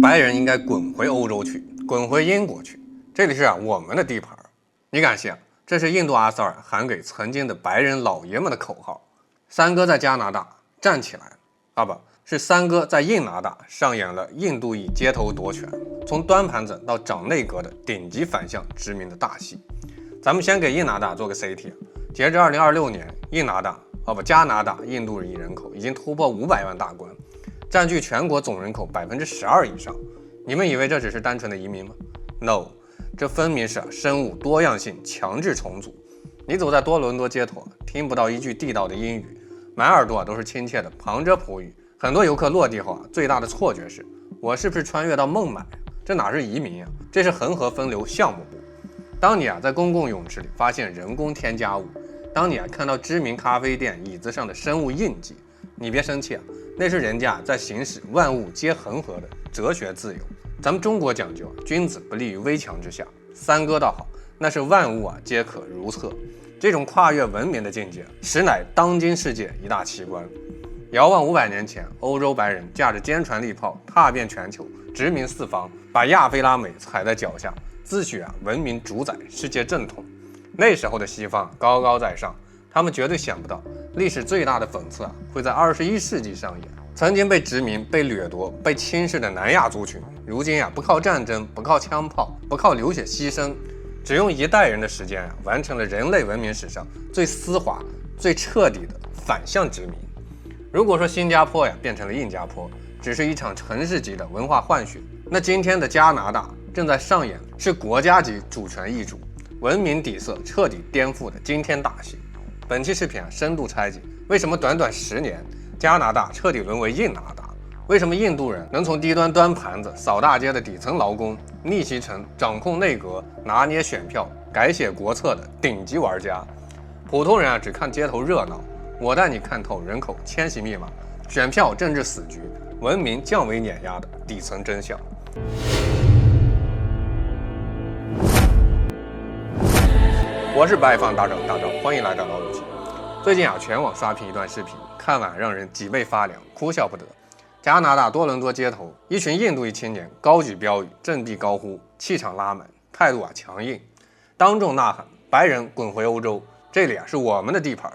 白人应该滚回欧洲去，滚回英国去，这里是我们的地盘。你敢信？这是印度阿塞尔喊给曾经的白人老爷们的口号。三哥在加拿大站起来啊，不是三哥在印拿大上演了印度裔街头夺权，从端盘子到掌内阁的顶级反向殖民的大戏。咱们先给印拿大做个 CT， 截至2026年，加拿大印度裔人口已经突破500万大关，占据全国总人口12%以上。你们以为这只是单纯的移民吗？ No， 这分明是生物多样性强制重组。你走在多伦多街头，听不到一句地道的英语，满耳朵都是亲切的旁遮普语。很多游客落地后最大的错觉是：我是不是穿越到孟买？这哪是移民这是恒河分流项目部。当你在公共泳池里发现人工添加物，当你看到知名咖啡店椅子上的生物印记，你别生气那是人家在行使万物皆恒河的哲学自由。咱们中国讲究君子不立于危墙之下，三哥倒好，那是万物皆可如厕。这种跨越文明的境界，实乃当今世界一大奇观。遥望500年前，欧洲白人驾着坚船利炮踏遍全球，殖民四方，把亚非拉美踩在脚下，自诩文明主宰世界正统。那时候的西方高高在上，他们绝对想不到历史最大的讽刺会在21世纪上演。曾经被殖民、被掠夺、被轻视的南亚族群，如今不靠战争，不靠枪炮，不靠流血牺牲，只用1代人的时间完成了人类文明史上最丝滑、最彻底的反向殖民。如果说新加坡变成了印加坡，只是一场城市级的文化换血，那今天的加拿大正在上演是国家级主权易主、文明底色彻底颠覆的惊天大戏。本期视频深度拆解为什么短短10年加拿大彻底沦为印拿大，为什么印度人能从低端端盘子扫大街的底层劳工逆袭成掌控内阁、拿捏选票、改写国策的顶级玩家。普通人只看街头热闹，我带你看透人口迁徙密码、选票政治死局、文明降维碾压的底层真相。我是白放大招，欢迎来到老友记。最近全网刷屏一段视频，看完让人脊背发凉，哭笑不得。加拿大多伦多街头，一群印度裔青年高举标语，振臂高呼，气场拉满，态度强硬，当众呐喊：白人滚回欧洲，这里是我们的地盘。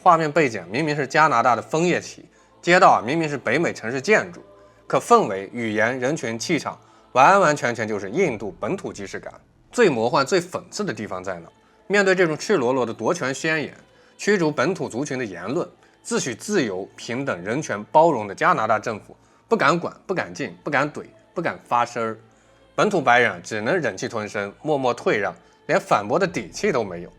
画面背景明明是加拿大的枫叶旗，街道明明是北美城市建筑，可氛围、语言、人群、气场完完全全就是印度本土即视感。最魔幻、最讽刺的地方在哪？面对这种赤裸裸的夺权宣言、驱逐本土族群的言论，自诩自由、平等、人权、包容的加拿大政府不敢管、不敢进、不敢怼、不敢发声。本土白人只能忍气吞声，默默退让，连反驳的底气都没有。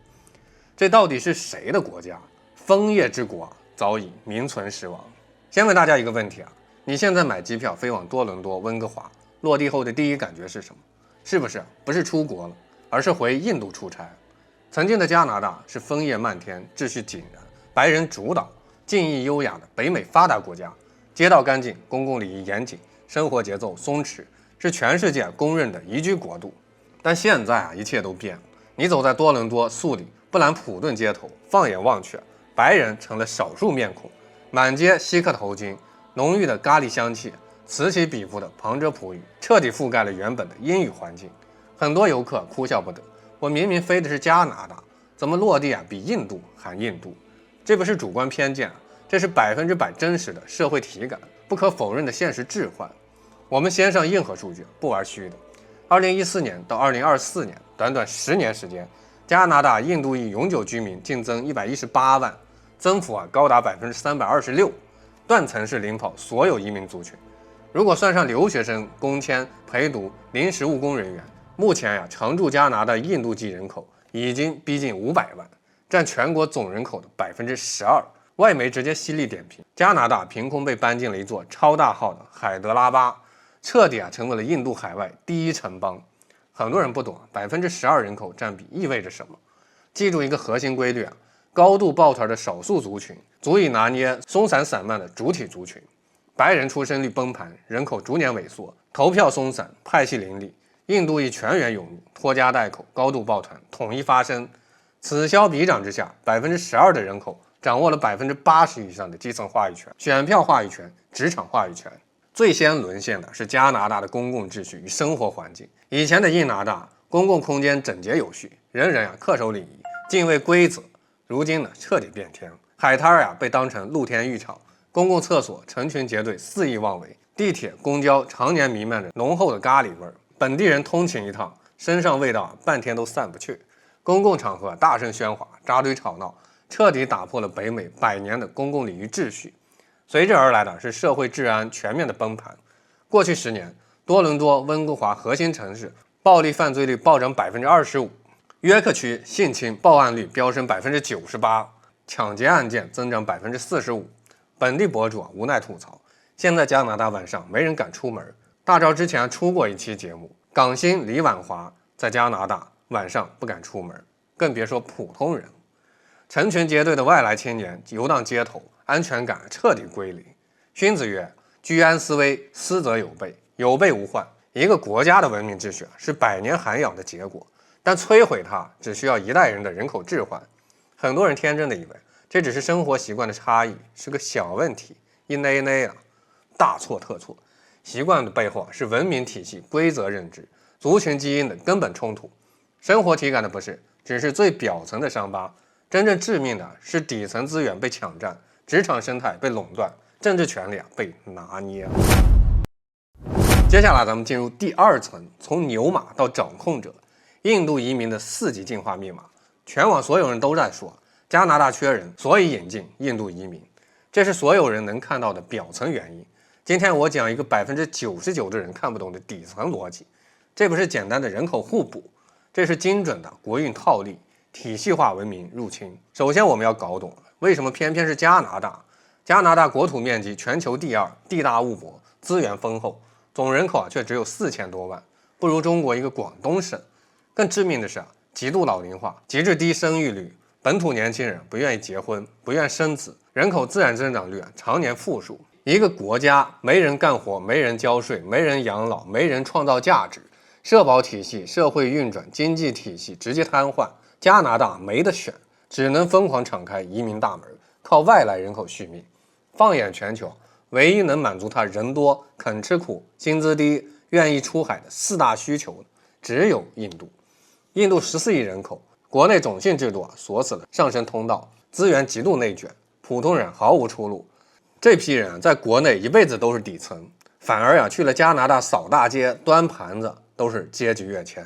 这到底是谁的国家？枫叶之国早已名存实亡。先问大家一个问题你现在买机票飞往多伦多、温哥华，落地后的第一感觉是什么？是不是出国了，而是回印度出差？曾经的加拿大是枫叶漫天、秩序井然、白人主导、静谧优雅的北美发达国家，街道干净，公共礼仪严谨，生活节奏松弛，是全世界公认的宜居国度。但现在一切都变了。你走在多伦多、素里、布兰普顿街头，放眼望去，白人成了少数面孔，满街锡克头巾，浓郁的咖喱香气，此起彼伏的旁遮普语，彻底覆盖了原本的英语环境。很多游客哭笑不得，我明明飞的是加拿大，怎么落地比印度还印度？这不是主观偏见这是100%真实的社会体感，不可否认的现实置换。我们先上硬核数据，不玩虚的。2014年到2024年，短短10年时间，加拿大印度裔永久居民净增118万，增幅高达326%，断层式领跑所有移民族群。如果算上留学生、工签、陪读、临时务工人员，目前常驻加拿大印度籍人口已经逼近500万，占全国总人口的12%。外媒直接犀利点评，加拿大凭空被搬进了一座超大号的海德拉巴，彻底成为了印度海外第一城邦。很多人不懂12%人口占比意味着什么。记住一个核心规律高度抱团的少数族群足以拿捏松散散漫的主体族群。白人出生率崩盘，人口逐年萎缩，投票松散，派系林立，印度裔全员涌入，拖家带口，高度抱团，统一发声。此消彼长之下，12%的人口掌握了80%以上的基层话语权、选票话语权、职场话语权。最先沦陷的是加拿大的公共秩序与生活环境。以前的印拿大公共空间整洁有序，人人恪守礼仪，敬畏规则。如今呢，彻底变天，海滩被当成露天浴场，公共厕所成群结队，肆意妄为。地铁、公交常年弥漫着浓厚的咖喱味，本地人通勤一趟，身上味道半天都散不去。公共场合大声喧哗，扎堆吵闹，彻底打破了北美100年的公共礼仪秩序。随之而来的是社会治安全面的崩盘。过去10年，多伦多、温哥华核心城市暴力犯罪率暴涨25%，约克区性侵报案率飙升98%，抢劫案件增长45%。本地博主无奈吐槽，现在加拿大晚上没人敢出门。大招之前出过一期节目，港星李婉华在加拿大晚上不敢出门，更别说普通人。成群结队的外来青年游荡街头，安全感彻底归零。荀子曰：居安思危，思则有备，有备无患。一个国家的文明秩序是100年涵养的结果，但摧毁它只需要1代人的人口置换。很多人天真的以为这只是生活习惯的差异，是个小问题，一内内大错特错。习惯的背后是文明体系、规则认知、族群基因的根本冲突。生活体感的不是只是最表层的伤疤，真正致命的是底层资源被抢占，职场生态被垄断，政治权力被拿捏。接下来咱们进入第2层，从牛马到掌控者，印度移民的4级进化密码。全网所有人都在说加拿大缺人，所以引进印度移民，这是所有人能看到的表层原因。今天我讲一个99%的人看不懂的底层逻辑，这不是简单的人口互补，这是精准的国运套利，体系化文明入侵。首先我们要搞懂为什么偏偏是加拿大。加拿大国土面积全球第2，地大物博，资源丰厚，总人口却只有4000多万，不如中国一个广东省。更致命的是极度老龄化，极致低生育率，本土年轻人不愿意结婚，不愿生子，人口自然增长率常年负数。一个国家没人干活，没人交税，没人养老，没人创造价值，社保体系、社会运转、经济体系直接瘫痪。加拿大没得选，只能疯狂敞开移民大门，靠外来人口续命。放眼全球，唯一能满足他人多、肯吃苦、薪资低、愿意出海的4大需求，只有印度。印度14亿人口，国内种姓制度锁死了上升通道，资源极度内卷，普通人毫无出路。这批人在国内一辈子都是底层，反而去了加拿大扫大街、端盘子，都是阶级跃迁。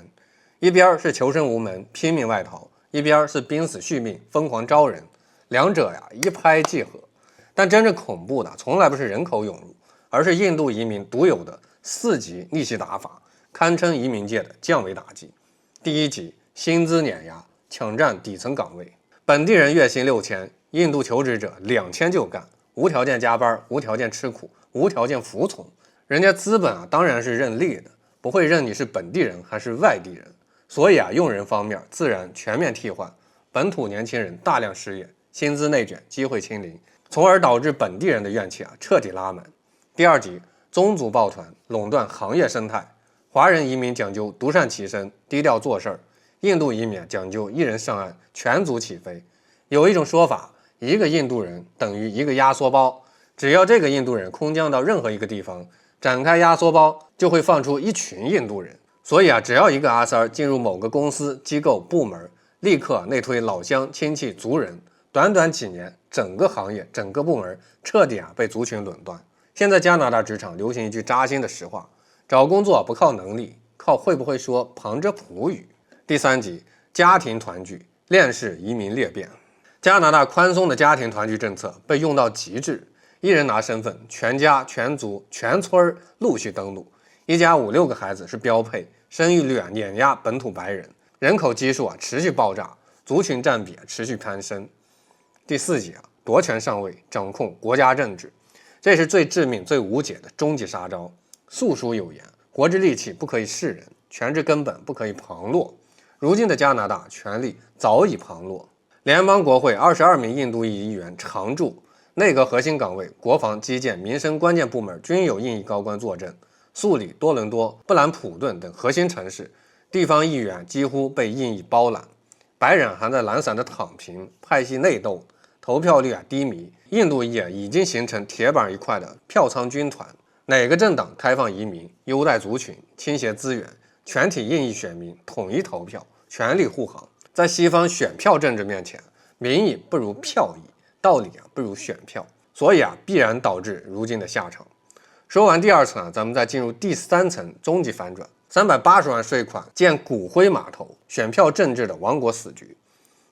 一边是求生无门，拼命外逃，一边是濒死续命，疯狂招人，两者一拍即合。但真正恐怖的从来不是人口涌入，而是印度移民独有的4级逆袭打法，堪称移民界的降维打击。第1级，薪资碾压，抢占底层岗位，本地人月薪6000，印度求职者2000就干，无条件加班，无条件吃苦，无条件服从。人家资本当然是认利的，不会认你是本地人还是外地人。所以用人方面自然全面替换，本土年轻人大量失业，薪资内卷，机会清零，从而导致本地人的怨气彻底拉满。第2级，宗族抱团，垄断行业生态。华人移民讲究独善其身，低调做事儿；印度移民讲究一人上岸，全族起飞。有一种说法，一个印度人等于一个压缩包，只要这个印度人空降到任何一个地方，展开压缩包，就会放出一群印度人。所以只要一个阿三进入某个公司、机构、部门，立刻内推老乡、亲戚、族人，短短几年，整个行业、整个部门彻底被族群垄断。现在加拿大职场流行一句扎心的实话：找工作不靠能力，靠会不会说旁遮普语。第3级，家庭团聚，链式移民裂变。加拿大宽松的家庭团聚政策被用到极致，一人拿身份，全家、全族、全村陆续登陆，一家5、6个孩子是标配，生育率碾压本土白人，人口基数持续爆炸，族群占比持续攀升。第4级，夺权上位，掌控国家政治，这是最致命、最无解的终极杀招。素书有言，国之利器不可以示人，权之根本不可以旁落。如今的加拿大权力早已旁落，联邦国会22名印度裔议员常驻，内阁核心岗位、国防、基建、民生关键部门均有印裔高官坐镇。素里、多伦多、布兰普顿等核心城市，地方议员几乎被印裔包揽，白人还在懒散的躺平，派系内斗，投票率低迷。印度裔已经形成铁板一块的票仓军团，哪个政党开放移民、优待族群、倾斜资源，全体印裔选民统一投票，全力护航。在西方选票政治面前，民意不如票意，道理不如选票，所以必然导致如今的下场。说完第二层咱们再进入第三层终极反转，380万税款建骨灰码头，选票政治的亡国死局。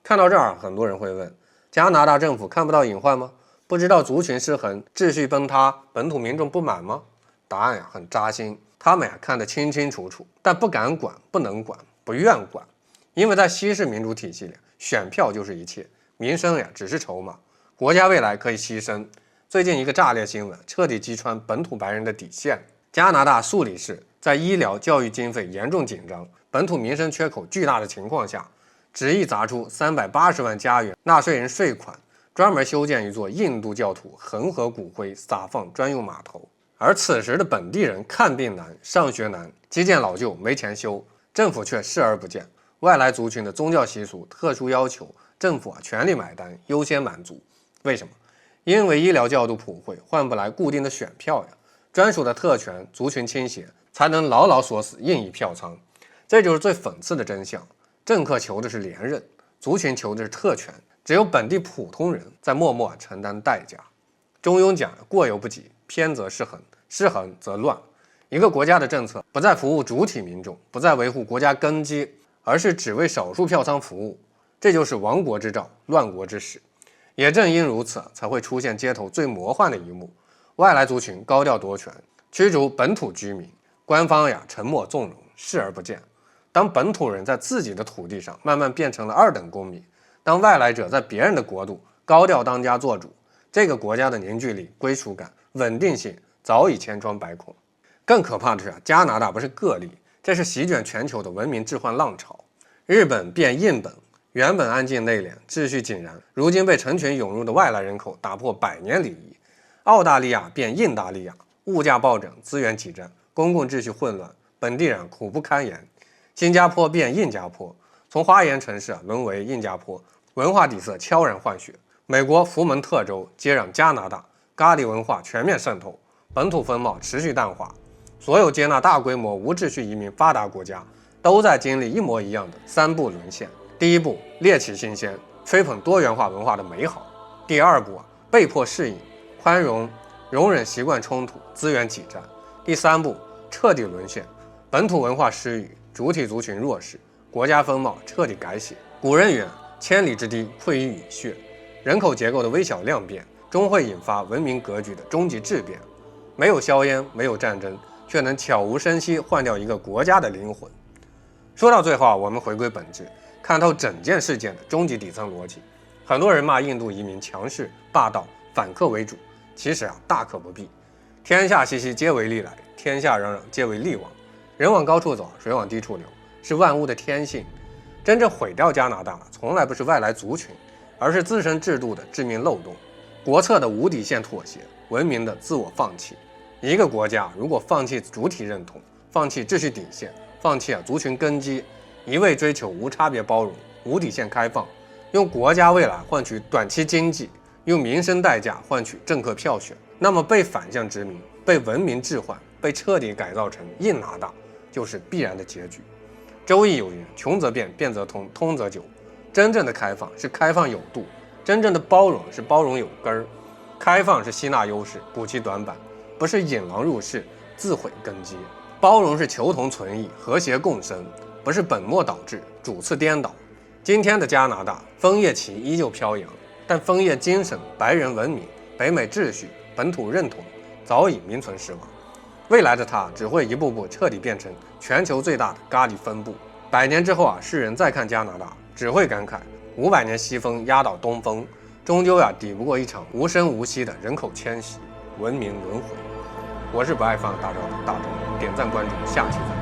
看到这儿，很多人会问，加拿大政府看不到隐患吗？不知道族群失衡、秩序崩塌、本土民众不满吗？答案很扎心，他们看得清清楚楚，但不敢管、不能管、不愿管，因为在西式民主体系里，选票就是一切，民生只是筹码，国家未来可以牺牲。最近一个炸裂新闻，彻底击穿本土白人的底线。加拿大苏黎世在医疗教育经费严重紧张、本土民生缺口巨大的情况下，执意砸出380万加元纳税人税款，专门修建一座印度教徒恒河骨灰撒放专用码头。而此时的本地人看病难、上学难，基建老旧没钱修，政府却视而不见。外来族群的宗教习俗、特殊要求，政府全力买单，优先满足。为什么？因为医疗调度普惠换不来固定的选票专属的特权、族群倾斜才能牢牢锁死印裔票仓。这就是最讽刺的真相。政客求的是连任，族群求的是特权，只有本地普通人在默默承担代价。中庸讲过犹不及，偏则失衡，失衡则乱。一个国家的政策不再服务主体民众，不再维护国家根基，而是只为少数票仓服务，这就是亡国之兆，乱国之始。也正因如此，才会出现街头最魔幻的一幕：外来族群高调夺权，驱逐本土居民，官方沉默纵容，视而不见。当本土人在自己的土地上慢慢变成了二等公民，当外来者在别人的国度高调当家做主，这个国家的凝聚力、归属感、稳定性早已千疮百孔。更可怕的是加拿大不是个例，这是席卷全球的文明置换浪潮。日本变印本，原本安静内敛、秩序井然，如今被成群涌入的外来人口打破100年礼仪。澳大利亚变印大利亚，物价暴涨，资源挤占，公共秩序混乱，本地人苦不堪言。新加坡变印加坡，从花园城市沦为印加坡，文化底色悄然换血。美国福蒙特州接壤加拿大，咖喱文化全面渗透，本土风貌持续淡化。所有接纳大规模无秩序移民发达国家都在经历一模一样的3步沦陷。第一步，猎奇新鲜，吹捧多元化文化的美好；第二步，被迫适应，宽容，容忍习惯冲突，资源挤占；第三步，彻底沦陷，本土文化失语，主体族群弱势，国家风貌彻底改写。古人云：千里之堤溃于蚁穴。人口结构的微小量变，终会引发文明格局的终极质变。没有硝烟，没有战争，却能悄无声息换掉一个国家的灵魂。说到最后我们回归本质，看透整件事件的终极底层逻辑。很多人骂印度移民强势、霸道、反客为主，其实大可不必。天下熙熙皆为利来，天下攘攘皆为利往。人往高处走，水往低处流，是万物的天性。真正毁掉加拿大的，从来不是外来族群，而是自身制度的致命漏洞，国策的无底线妥协，文明的自我放弃。一个国家如果放弃主体认同，放弃秩序底线，放弃族群根基，一味追求无差别包容、无底线开放，用国家未来换取短期经济，用民生代价换取政客票选，那么被反向殖民、被文明置换、被彻底改造成印拿大，就是必然的结局。周易有云：穷则变，变则通，通则久。真正的开放是开放有度，真正的包容是包容有根儿。开放是吸纳优势，补齐短板，不是引狼入室，自毁根基。包容是求同存异，和谐共生，不是本末倒置，主次颠倒。今天的加拿大，枫叶旗依旧飘扬，但枫叶精神、白人文明、北美秩序、本土认同早已名存实亡。未来的它只会一步步彻底变成全球最大的咖喱分部。100年之后世人再看加拿大，只会感慨500年西风压倒东风，终究抵不过一场无声无息的人口迁徙、文明轮回。我是不爱放大招的大招，点赞关注，下期再见。